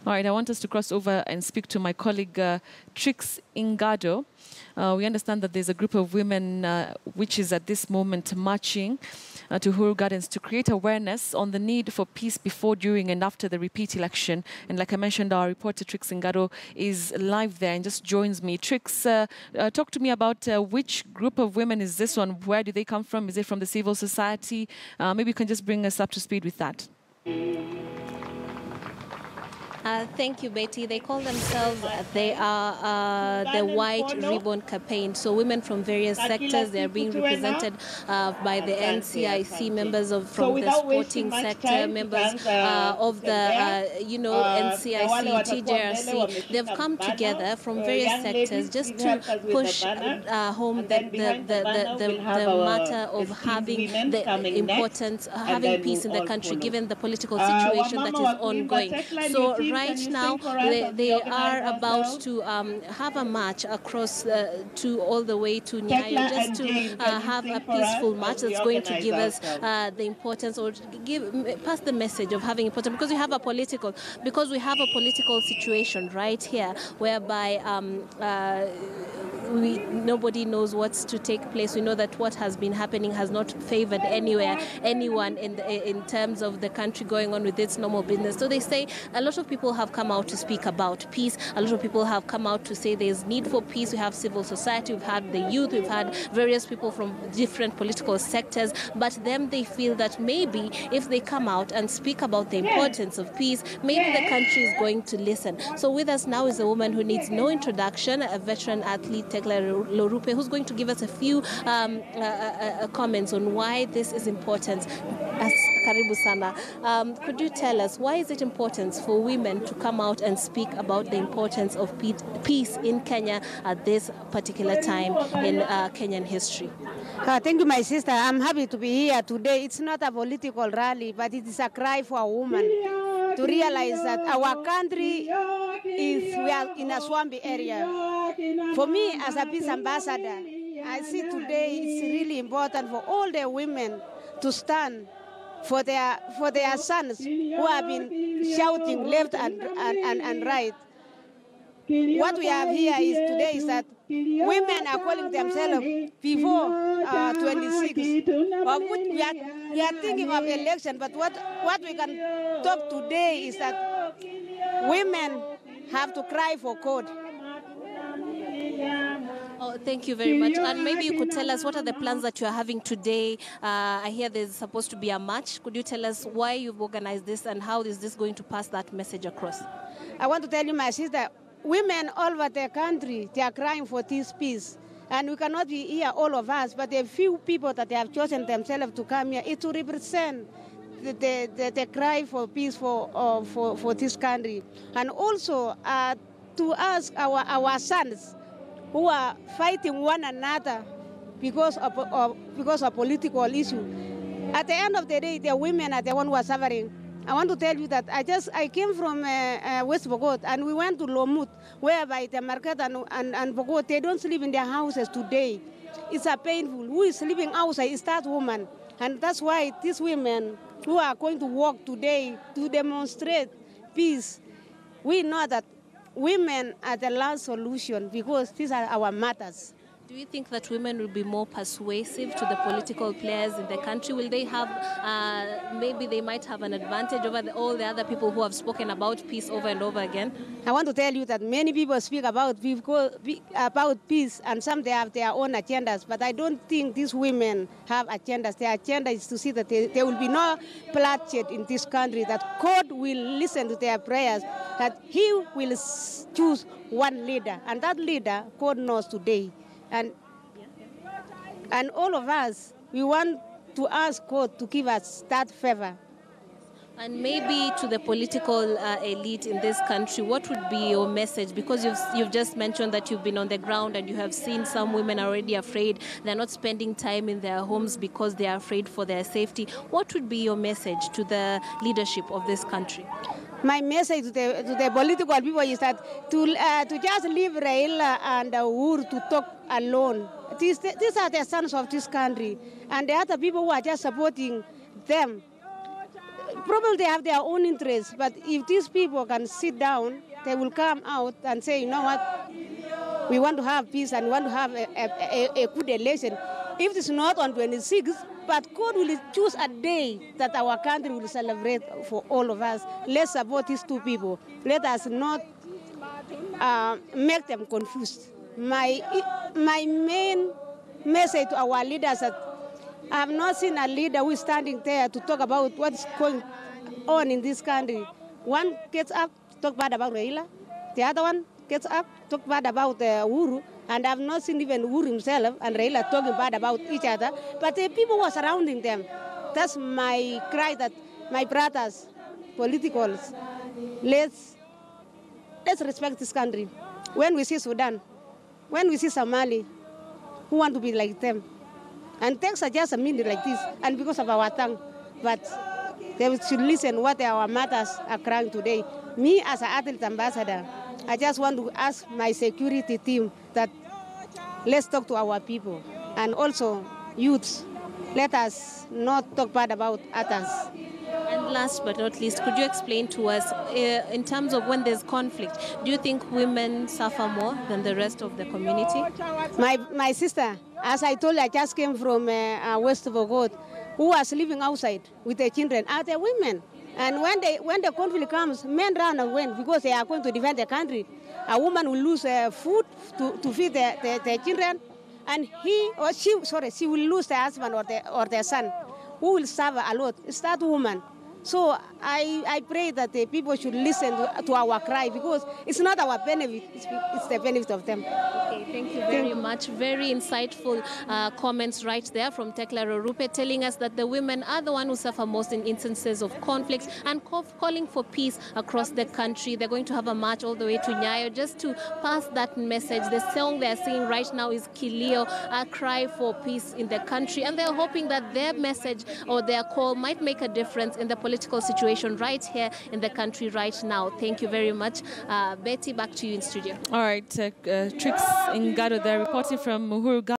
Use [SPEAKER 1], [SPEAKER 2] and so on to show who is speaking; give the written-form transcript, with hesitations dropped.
[SPEAKER 1] All right, I want us to cross over and speak to my colleague Trix Ingado. We understand that there's a group of women which is at this moment marching to Uhuru Gardens to create awareness on the need for peace before, during and after the repeat election. And like I mentioned, our reporter Trix Ingado is live there and just joins me. Trix, talk to me about which group of women is this one? Where do they come from? Is it from the civil society? Maybe you can just bring us up to speed with that.
[SPEAKER 2] Thank you, Betty. They call themselves, they are the White Ribbon Campaign. So women from various sectors, they're being represented by the NCIC, members from the sporting sector, members of the, NCIC, TJRC. They've come together from various sectors just to push home the matter of having the importance, having peace in the country, given the political situation that is ongoing. So right now, they are about to have a march across to all the way to Nyayo, just to have a peaceful march that's going to give us the importance, or pass the message of having importance, because we have a political situation right here, whereby nobody knows what's to take place. We know that what has been happening has not favored anyone in terms of the country going on with its normal business. So they say a lot of people have come out to speak about peace. A lot of people have come out to say there's need for peace. We have civil society, we've had the youth, we've had various people from different political sectors. But then they feel that maybe if they come out and speak about the importance of peace, maybe the country is going to listen. So with us now is a woman who needs no introduction, a veteran athlete, Tekla Lorupe, who's going to give us a few comments on why this is important. Karibu sana. Could you tell us, why is it important for women to come out and speak about the importance of peace in Kenya at this particular time in Kenyan history?
[SPEAKER 3] Thank you, my sister. I'm happy to be here today. It's not a political rally, but it is a cry for a woman to realize that our country we are in a swampy area. For me, as a peace ambassador, I see today it's really important for all the women to stand for their sons who have been shouting left and right. What we have here today is that women are calling themselves before 26. We are thinking of election, but what we can talk today is that women have to cry for code.
[SPEAKER 2] Oh, thank you very much. And maybe you could tell us, what are the plans that you are having today? I hear there's supposed to be a march. Could you tell us why you've organized this and how is this going to pass that message across?
[SPEAKER 3] I want to tell you, my sister, women all over the country, they are crying for this peace. And we cannot be here, all of us, but the few people that they have chosen themselves to come here, it to represent the cry for peace for this country. And also to ask our sons who are fighting one another because of political issue. At the end of the day, the women are the ones who are suffering. I want to tell you that I came from West Pokot, and we went to Lomut, whereby the market and Pokot, they don't sleep in their houses today. It's a painful. Who is sleeping outside is that woman. And that's why these women who are going to walk today to demonstrate peace, we know that women are the last solution, because these are our matters.
[SPEAKER 2] Do you think that women will be more persuasive to the political players in the country? Will they have, maybe they might have an advantage over all the other people who have spoken about peace over and over again?
[SPEAKER 3] I want to tell you that many people speak about peace, and some they have their own agendas, but I don't think these women have agendas. Their agenda is to see that there will be no bloodshed in this country, that God will listen to their prayers, that He will choose one leader, and that leader God knows today. And all of us, we want to ask God to give us that favor.
[SPEAKER 2] And maybe to the political elite in this country, what would be your message? Because you've just mentioned that you've been on the ground and you have seen some women already afraid. They're not spending time in their homes because they are afraid for their safety. What would be your message to the leadership of this country?
[SPEAKER 3] My message to the political people is that to just leave Raila and Uhuru to talk alone. These are the sons of this country, and the other people who are just supporting them. Probably they have their own interests, but if these people can sit down, they will come out and say, you know what, we want to have peace and we want to have a good election. If it's not on 26th, but God will choose a day that our country will celebrate for all of us. Let's support these two people. Let us not make them confused. My main message to our leaders is that I have not seen a leader who is standing there to talk about what's going on in this country. One gets up to talk bad about Raila. The other one gets up to talk bad about Uhuru. And I've not seen even Uhuru himself and Raila talking bad about each other. But the people who are surrounding them, that's my cry that my brothers, politicals, let's respect this country. When we see Sudan, when we see Somali, who want to be like them? And things are just a minute like this, and because of our tongue. But they should listen what our mothers are crying today. Me, as an athlete ambassador, I just want to ask my security team that let's talk to our people. And also, youths, let us not talk bad about others.
[SPEAKER 2] And last but not least, could you explain to us, in terms of when there's conflict, do you think women suffer more than the rest of the community?
[SPEAKER 3] My sister, as I told you, I just came from West Vogot, who was living outside with their children, are the women. And when the conflict comes, men run away because they are going to defend the country. A woman will lose food to feed their children, and she will lose their husband or their son, who will suffer a lot. It's that woman. So I pray that the people should listen to our cry, because it's not our benefit, it's the benefit of them.
[SPEAKER 2] Okay, thank you very much. Very insightful comments right there from Tekla Rorupe, telling us that the women are the ones who suffer most in instances of conflicts, and calling for peace across the country. They're going to have a march all the way to Nyayo just to pass that message. The song they're singing right now is Kilio, a cry for peace in the country, and they're hoping that their message or their call might make a difference in the political situation right here in the country right now. Thank you very much. Betty, back to you in studio.
[SPEAKER 1] All right, Trix Ingado there reporting from Uhuru.